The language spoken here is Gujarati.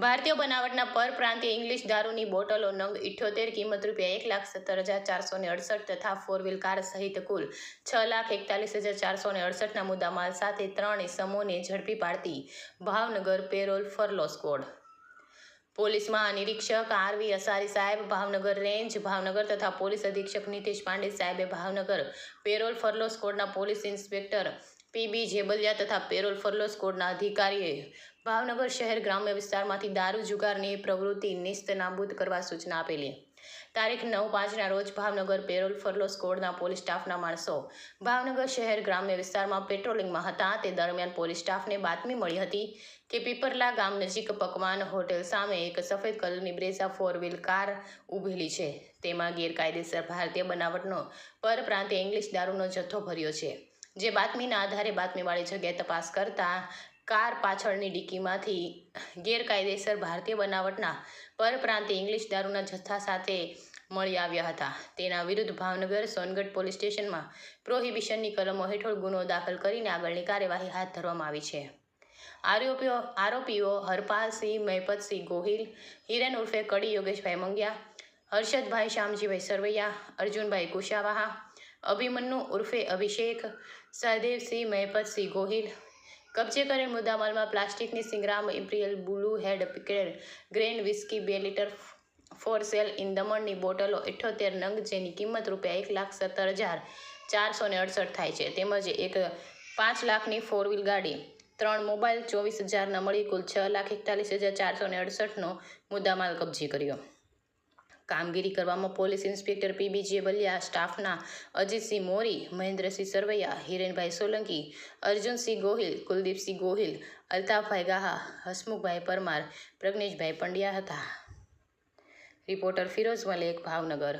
ભારતીય બનાવટના પરપ્રાંતીય ઇંગ્લિશ દારૂની બોટલો નંગ 78, કિંમત ₹1,17,468 તથા 4 વ્હીલ કાર સહિત કુલ ₹6,41,468ના મુદ્દામાલ સાથે 3 ઇસમોને ઝડપી પાડતી Bhavnagar parole furlough squad. Police મહાનિરીક્ષક આર.વી. અસારી સાહેબ ભાવનગર રેન્જ ભાવનગર તથા પોલીસ અધિક્ષક નીતેશ પાંડે સાહેબે ભાવનગર પેરોલ ફરલો સ્ક્વોડના પોલીસ ઇન્સ્પેક્ટર પી.બી. જેબલિયા તથા પેરોલ ફરલો સ્ક્વોડના અધિકારીઓએ ભાવનગર શહેર ગ્રામ્ય વિસ્તારમાંથી દારૂ જુગારની પ્રવૃત્તિ નિસ્તનાબૂદ કરવા સૂચના આપેલી. તારીખ 9/5ના રોજ ભાવનગર પેરોલ ફરલો સ્ક્વોડના પોલીસ સ્ટાફના માણસો ભાવનગર શહેર ગ્રામ્ય વિસ્તારમાં પેટ્રોલિંગમાં હતા. તે દરમિયાન પોલીસ સ્ટાફને બાતમી મળી હતી કે પીપરલા ગામ નજીક પકવાન હોટેલ સામે એક સફેદ કલરની બ્રેઝા 4 વ્હીલ કાર ઊભેલી છે. તેમાં ગેરકાયદેસર ભારતીય બનાવટનો પરપ્રાંતીય ઇંગ્લિશ દારૂનો જથ્થો ભર્યો છે. જે બાતમીના આધારે બાતમીવાળી જગ્યાએ તપાસ કરતા કાર પાછળની ડિક્કીમાંથી ગેરકાયદેસર ભારતીય બનાવટના પરપ્રાંતીય ઇંગ્લિશ દારૂના જથ્થા સાથે મળી આવ્યા હતા. તેના વિરુદ્ધ ભાવનગર સોનગઢ પોલીસ સ્ટેશનમાં પ્રોહિબિશનની કલમો હેઠળ ગુનો દાખલ કરીને આગળની કાર્યવાહી હાથ ધરવામાં આવી છે. આરોપીઓ હરપાલસિંહ મહેપતસિંહ ગોહિલ, હિરેન ઉર્ફે કડી યોગેશભાઈ મંગ્યા, હર્ષદભાઈ શામજીભાઈ સરવૈયા, અર્જુનભાઈ કુશાવાહા, અભિમન્યુ ઉર્ફે અભિષેક, સહદેવસિંહ મહેપતસિંહ ગોહિલ. કબજે કરેલ મુદ્દામાલમાં પ્લાસ્ટિકની સિંગરામ imperial blue hand picked grain whisky 2 litre for sale in દમણની બોટલો 78 નંગ જેની કિંમત ₹1,71,468 થાય છે તેમજ એક 5 લાખની 4 વ્હીલ ગાડી, 3 મોબાઈલ 24,000ના મળી કુલ 6,41,468નો મુદ્દામાલ કબજે કર્યો. કામગીરી કરવામાં પોલીસ ઇન્સ્પેક્ટર પી.બી. જેબલિયા, સ્ટાફના અજીતસિંહ મોરી, મહેન્દ્રસિંહ સરવૈયા, હિરેનભાઈ સોલંકી, અર્જુનસિંહ ગોહિલ, કુલદીપસિંહ ગોહિલ, અલ્તાફભાઈ ગાહા, હસમુખભાઈ પરમાર, પ્રજ્ઞેશભાઈ પંડ્યા હતા. રિપોર્ટર ફિરોઝ મલેક, ભાવનગર.